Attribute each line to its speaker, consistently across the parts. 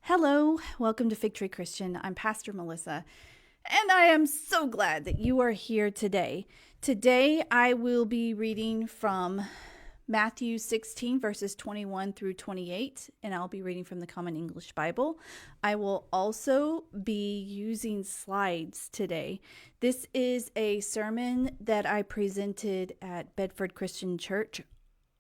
Speaker 1: Hello, welcome to Fig Tree Christian. I'm Pastor Melissa, and I am so glad that you are here today. Today, I will be reading from Matthew 16, verses 21 through 28, and I'll be reading from the Common English Bible. I will also be using slides today. This is a sermon that I presented at Bedford Christian Church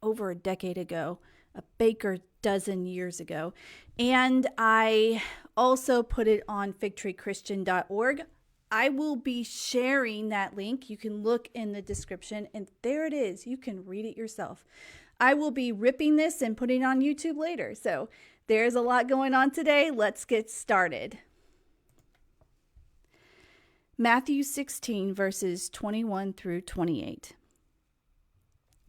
Speaker 1: over a decade ago, a baker dozen years ago. And I also put it on figtreechristian.org. I will be sharing that link. You can look in the description, and there it is. You can read it yourself. I will be ripping this and putting it on YouTube later. So there's a lot going on today. Let's get started. Matthew 16, verses 21 through 28.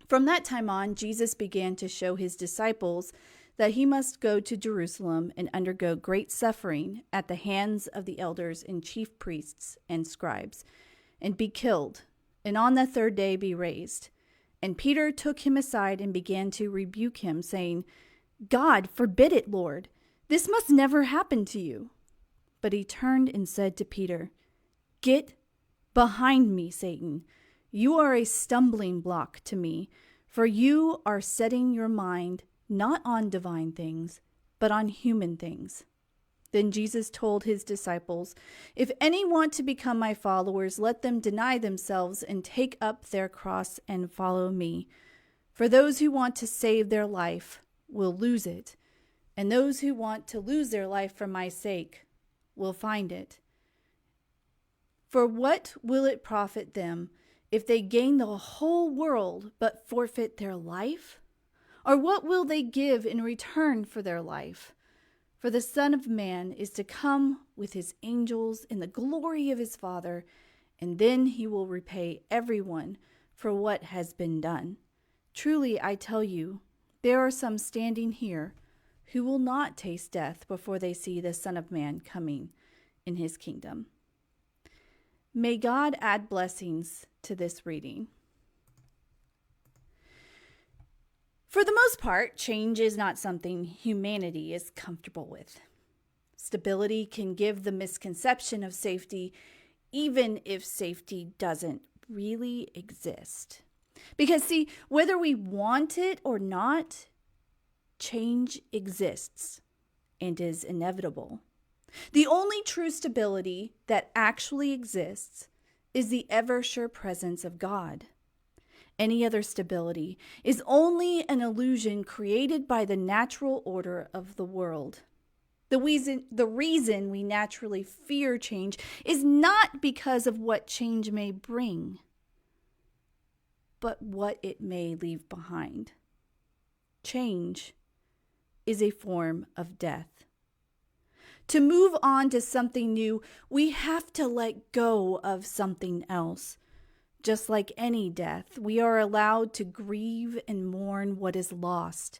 Speaker 1: From that time on, Jesus began to show his disciples that he must go to Jerusalem and undergo great suffering at the hands of the elders and chief priests and scribes, and be killed, and on the third day be raised. And Peter took him aside and began to rebuke him, saying, "God forbid it, Lord! This must never happen to you." But he turned and said to Peter, "Get behind me, Satan. You are a stumbling block to me, for you are setting your mind not on divine things, but on human things." Then Jesus told his disciples, "If any want to become my followers, let them deny themselves and take up their cross and follow me. For those who want to save their life will lose it, and those who want to lose their life for my sake will find it. For what will it profit them if they gain the whole world but forfeit their life? Or what will they give in return for their life? For the Son of Man is to come with his angels in the glory of his Father, and then he will repay everyone for what has been done. Truly, I tell you, there are some standing here who will not taste death before they see the Son of Man coming in his kingdom." May God add blessings to this reading. For the most part, change is not something humanity is comfortable with. Stability can give the misconception of safety, even if safety doesn't really exist. Because, see, whether we want it or not, change exists and is inevitable. The only true stability that actually exists is the ever-sure presence of God. Any other stability is only an illusion created by the natural order of the world. The reason we naturally fear change is not because of what change may bring, but what it may leave behind. Change is a form of death. To move on to something new, we have to let go of something else. Just like any death, we are allowed to grieve and mourn what is lost.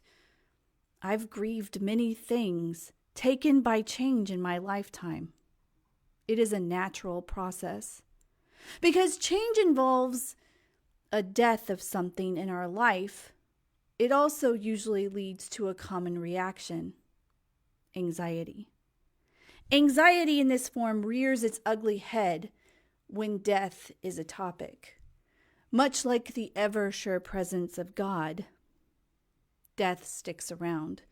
Speaker 1: I've grieved many things taken by change in my lifetime. It is a natural process. Because change involves a death of something in our life, it also usually leads to a common reaction: anxiety. Anxiety in this form rears its ugly head when death is a topic. Much like the ever-sure presence of God, death sticks around.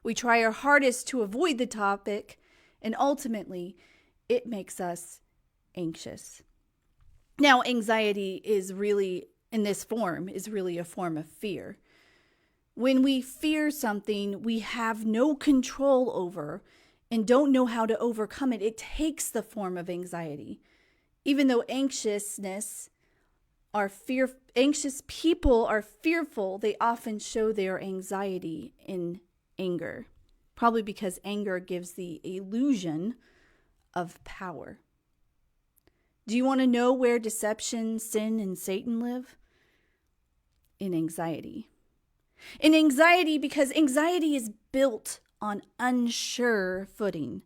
Speaker 1: We try our hardest to avoid the topic, and ultimately, it makes us anxious. Now, anxiety is really, in this form, is really a form of fear. When we fear something we have no control over and don't know how to overcome it, it takes the form of anxiety. Even though anxious people are fearful, they often show their anxiety in anger, probably because anger gives the illusion of power. Do you want to know where deception, sin, and Satan live? In anxiety. In anxiety, because anxiety is built on unsure footing.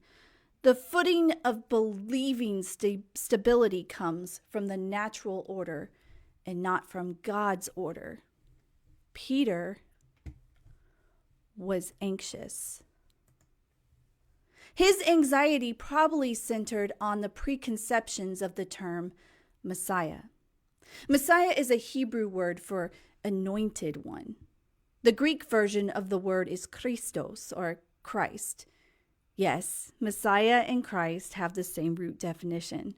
Speaker 1: The footing of believing stability comes from the natural order and not from God's order. Peter was anxious. His anxiety probably centered on the preconceptions of the term Messiah. Messiah is a Hebrew word for anointed one. The Greek version of the word is Christos, or Christ. Yes, Messiah and Christ have the same root definition.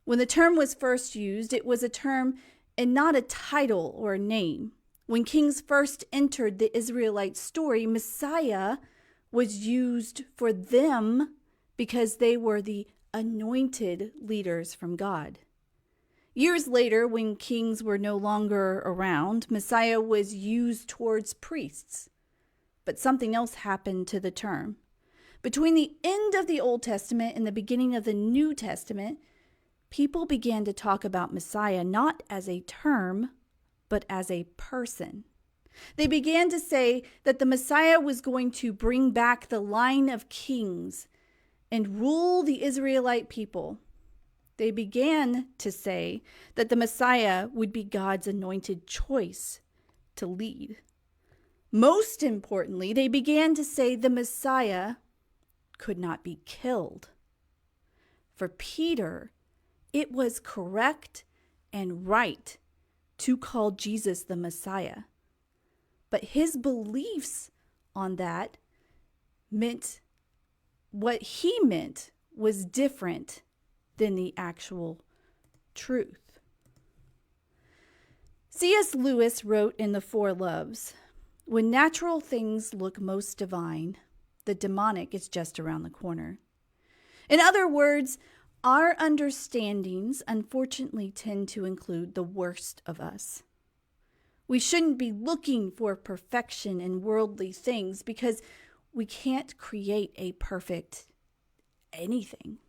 Speaker 1: When the term was first used, it was a term and not a title or a name. When kings first entered the Israelite story, Messiah was used for them because they were the anointed leaders from God. Years later, when kings were no longer around, Messiah was used towards priests. But something else happened to the term. Between the end of the Old Testament and the beginning of the New Testament, people began to talk about Messiah not as a term, but as a person. They began to say that the Messiah was going to bring back the line of kings and rule the Israelite people. They began to say that the Messiah would be God's anointed choice to lead. Most importantly, they began to say the Messiah could not be killed. For Peter, it was correct and right to call Jesus the Messiah. But his beliefs on that meant what he meant was different than the actual truth. C.S. Lewis wrote in The Four Loves, "When natural things look most divine, the demonic is just around the corner." In other words, our understandings unfortunately tend to include the worst of us. We shouldn't be looking for perfection in worldly things because we can't create a perfect anything.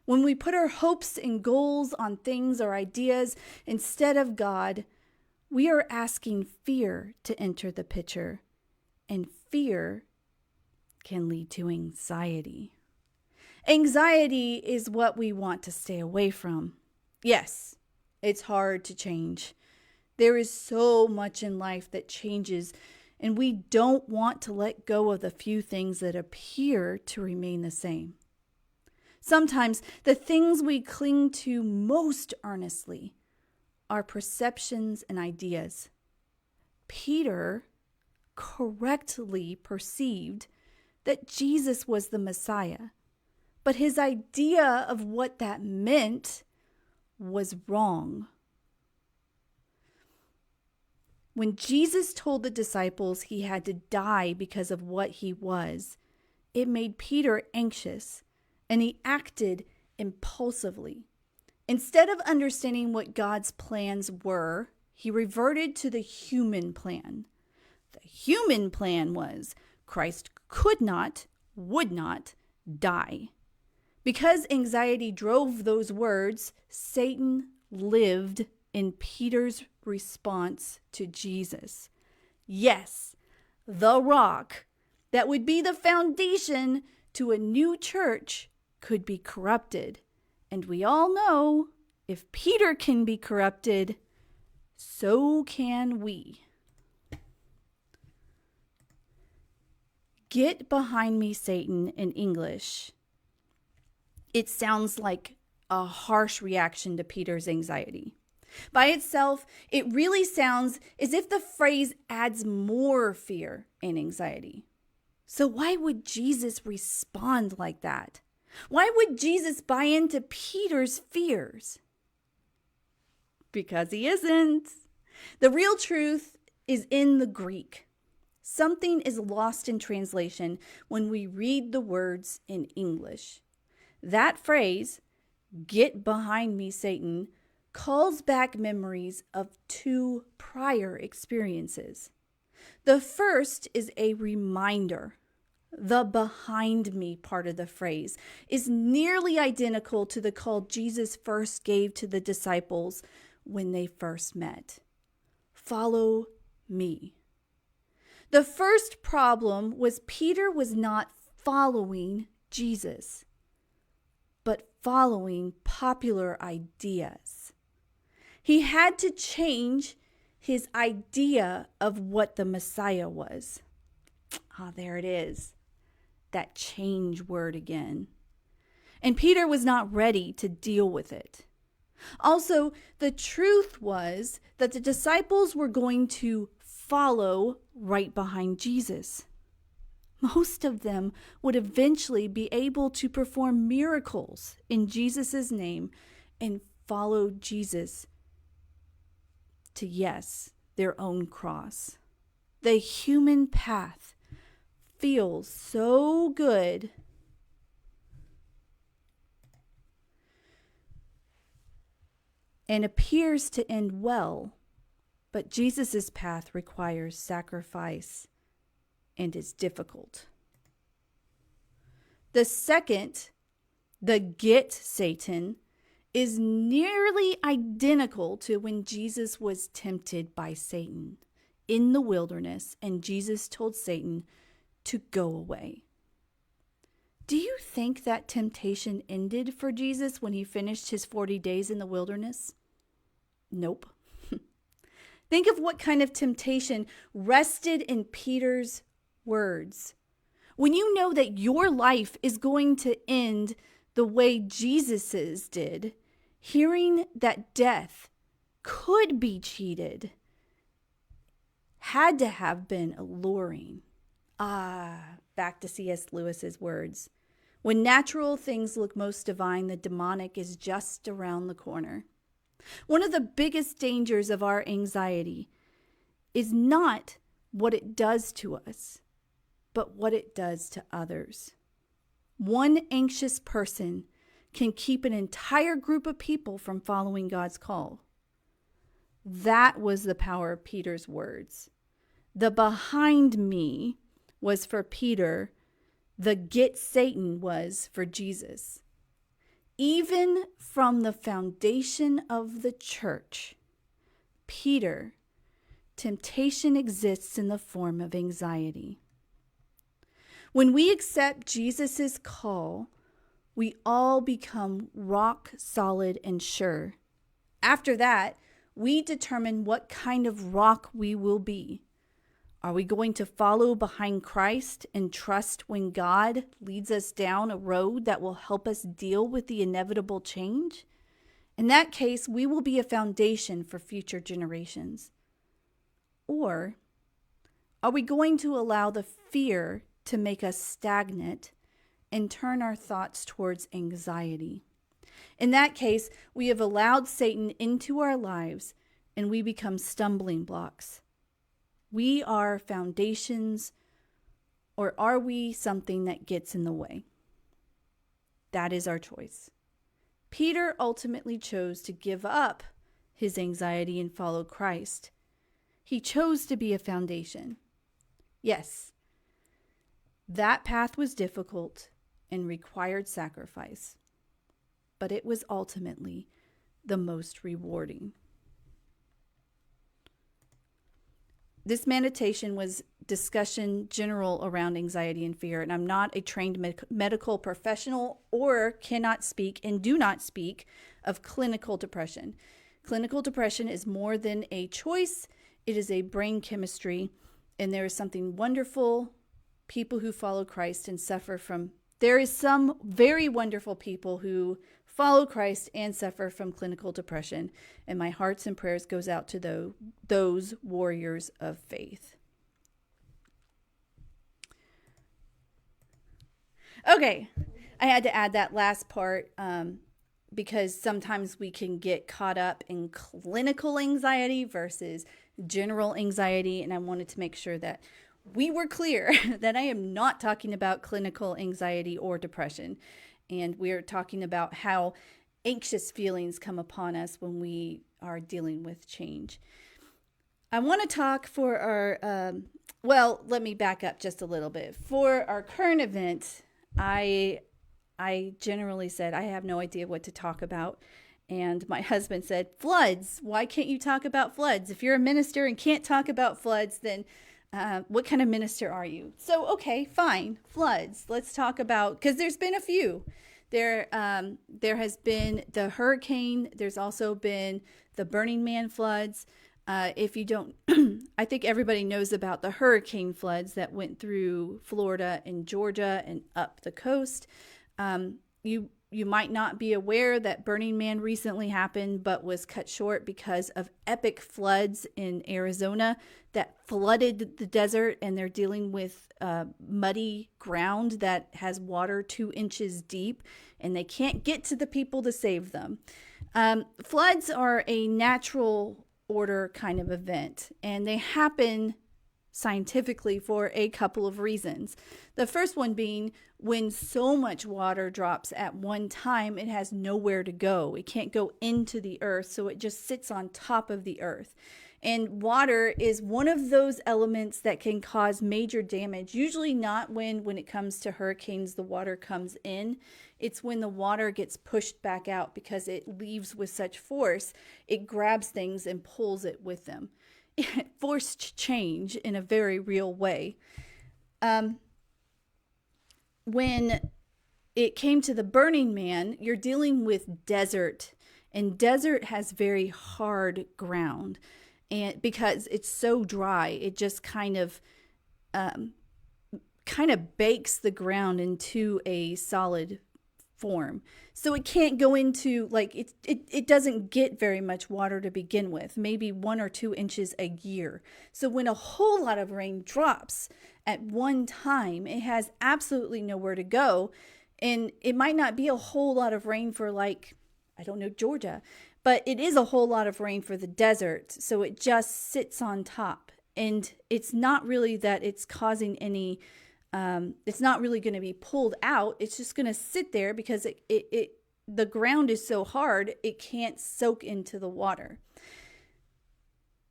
Speaker 1: When we put our hopes and goals on things or ideas instead of God, we are asking fear to enter the picture, and fear can lead to anxiety. Anxiety is what we want to stay away from. Yes, it's hard to change. There is so much in life that changes, and we don't want to let go of the few things that appear to remain the same. Sometimes the things we cling to most earnestly are perceptions and ideas. Peter correctly perceived that Jesus was the Messiah, but his idea of what that meant was wrong. When Jesus told the disciples he had to die because of what he was, it made Peter anxious, and he acted impulsively. Instead of understanding what God's plans were, he reverted to the human plan. The human plan was Christ could not, would not die. Because anxiety drove those words, Satan lived in Peter's response to Jesus. Yes, the rock that would be the foundation to a new church could be corrupted. And we all know if Peter can be corrupted, so can we. Get behind me, Satan, in English. It sounds like a harsh reaction to Peter's anxiety. By itself, it really sounds as if the phrase adds more fear and anxiety. So why would Jesus respond like that? Why would Jesus buy into Peter's fears? Because he isn't. The real truth is in the Greek. Something is lost in translation when we read the words in English. That phrase, "Get behind me, Satan," calls back memories of two prior experiences. The first is a reminder. The behind me part of the phrase is nearly identical to the call Jesus first gave to the disciples when they first met. Follow me. The first problem was Peter was not following Jesus, but following popular ideas. He had to change his idea of what the Messiah was. There it is. that change word again. And Peter was not ready to deal with it. Also, the truth was that the disciples were going to follow right behind Jesus. Most of them would eventually be able to perform miracles in Jesus' name and follow Jesus to, yes, their own cross. The human path feels so good and appears to end well, but Jesus' path requires sacrifice and is difficult. The second, the get Satan, is nearly identical to when Jesus was tempted by Satan in the wilderness, and Jesus told Satan to go away. Do you think that temptation ended for Jesus when he finished his 40 days in the wilderness? Nope. Think of what kind of temptation rested in Peter's words. When you know that your life is going to end the way Jesus's did, hearing that death could be cheated had to have been alluring. Back to C.S. Lewis's words. When natural things look most divine, the demonic is just around the corner. One of the biggest dangers of our anxiety is not what it does to us, but what it does to others. One anxious person can keep an entire group of people from following God's call. That was the power of Peter's words. The behind me was for Peter. The get Satan was for Jesus. Even from the foundation of the church, Peter, temptation exists in the form of anxiety. When we accept Jesus' call, we all become rock solid and sure. After that, we determine what kind of rock we will be. Are we going to follow behind Christ and trust when God leads us down a road that will help us deal with the inevitable change? In that case, we will be a foundation for future generations. Or are we going to allow the fear to make us stagnant and turn our thoughts towards anxiety? In that case, we have allowed Satan into our lives and we become stumbling blocks. We are foundations, or are we something that gets in the way? That is our choice. Peter ultimately chose to give up his anxiety and follow Christ. He chose to be a foundation. Yes, that path was difficult and required sacrifice, but it was ultimately the most rewarding. This meditation was discussion general around anxiety and fear, and I'm not a trained medical professional or cannot speak and do not speak of clinical depression. Clinical depression is more than a choice. It is a brain chemistry, and there is something wonderful. People who follow Christ and suffer from, there is some very wonderful people who follow Christ and suffer from clinical depression, and my hearts and prayers goes out to those warriors of faith. Okay, I had to add that last part because sometimes we can get caught up in clinical anxiety versus general anxiety, and I wanted to make sure that we were clear that I am not talking about clinical anxiety or depression. And we're talking about how anxious feelings come upon us when we are dealing with change. I want to talk for our, let me back up just a little bit. For our current event, I generally said, I have no idea what to talk about. And my husband said, floods. Why can't you talk about floods? If you're a minister and can't talk about floods, then what kind of minister are you? So, okay, fine. Floods. Let's talk about, because there's been a few. There has been the hurricane. There's also been the Burning Man floods. If you don't, I think everybody knows about the hurricane floods that went through Florida and Georgia and up the coast. You might not be aware that Burning Man recently happened, but was cut short because of epic floods in Arizona that flooded the desert, and they're dealing with muddy ground that has water 2 inches deep, and they can't get to the people to save them. Floods are a natural order kind of event, and they happen scientifically for a couple of reasons. The first one being when so much water drops at one time, it has nowhere to go. It can't go into the earth, so it just sits on top of the earth. And water is one of those elements that can cause major damage. Usually not when it comes to hurricanes, the water comes in. It's when the water gets pushed back out because it leaves with such force. It grabs things and pulls it with them. Forced change in a very real way. When it came to the Burning Man, you're dealing with desert, and desert has very hard ground, and because it's so dry, it just kind of bakes the ground into a solid form. So it can't go into, like, it doesn't get very much water to begin with, maybe 1 or 2 inches a year. So when a whole lot of rain drops at one time, it has absolutely nowhere to go. And it might not be a whole lot of rain for, like, I don't know, Georgia, but it is a whole lot of rain for the desert. So it just sits on top. And it's not really that it's causing any it's not really going to be pulled out. It's just going to sit there because the ground is so hard, it can't soak into the water.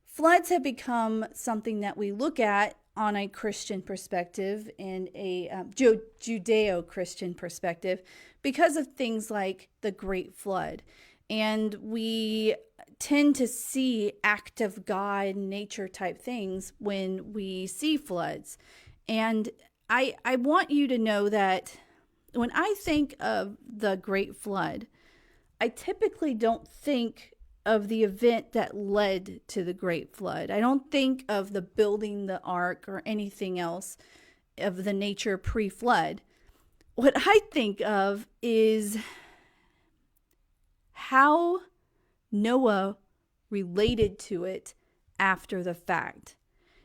Speaker 1: Floods have become something that we look at on a Christian perspective and a Judeo-Christian perspective because of things like the Great Flood. And we tend to see act of God, nature type things when we see floods. And I want you to know that when I think of the Great Flood, I typically don't think of the event that led to the Great Flood. I don't think of the building the ark or anything else of the nature pre-flood. What I think of is how Noah related to it after the fact.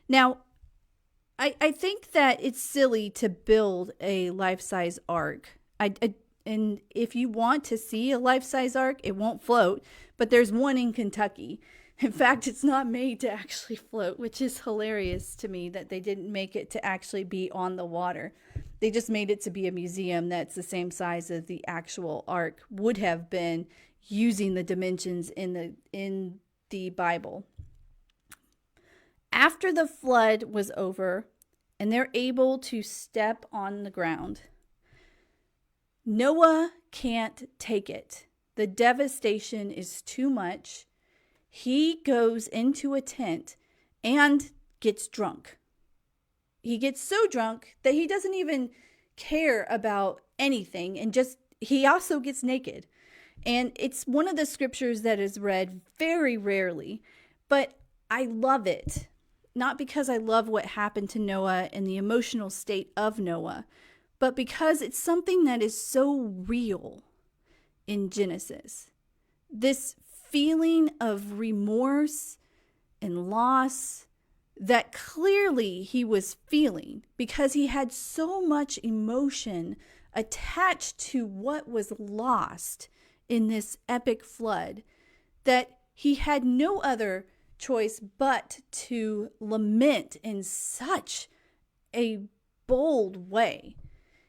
Speaker 1: Now, I think that it's silly to build a life-size ark. And if you want to see a life-size ark, it won't float, but there's one in Kentucky. In fact, it's not made to actually float, which is hilarious to me that they didn't make it to actually be on the water. They just made it to be a museum that's the same size as the actual ark would have been using the dimensions in the Bible. After the flood was over and they're able to step on the ground, Noah can't take it. The devastation is too much. He goes into a tent and gets drunk. He gets so drunk that he doesn't even care about anything, and he also gets naked. And it's one of the scriptures that is read very rarely, but I love it. Not because I love what happened to Noah and the emotional state of Noah, but because it's something that is so real in Genesis. This feeling of remorse and loss that clearly he was feeling because he had so much emotion attached to what was lost in this epic flood that he had no other choice but to lament in such a bold way.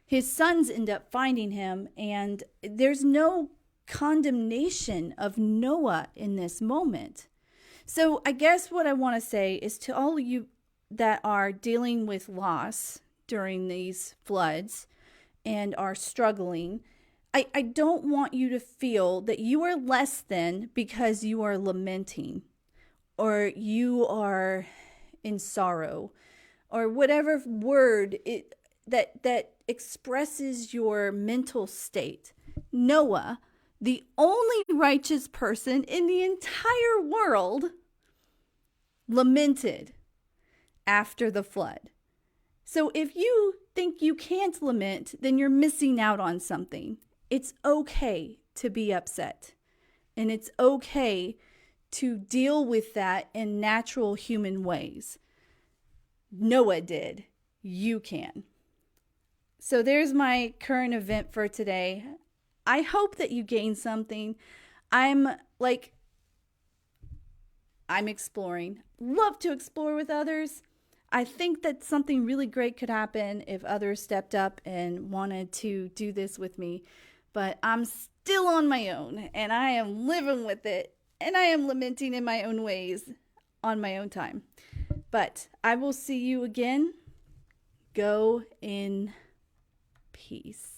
Speaker 1: His sons end up finding him, and there's no condemnation of Noah in this moment. So I guess what I want to say is to all of you that are dealing with loss during these floods and are struggling, I don't want you to feel that you are less than because you are lamenting or you are in sorrow or whatever word that expresses your mental state. Noah, the only righteous person in the entire world, lamented after the flood. So if you think you can't lament, then you're missing out on something. It's okay to be upset. And it's okay to deal with that in natural human ways. Noah did. You can. So there's my current event for today. I hope that you gain something. I'm exploring. Love to explore with others. I think that something really great could happen if others stepped up and wanted to do this with me. But I'm still on my own, and I am living with it, and I am lamenting in my own ways on my own time. But I will see you again. Go in peace.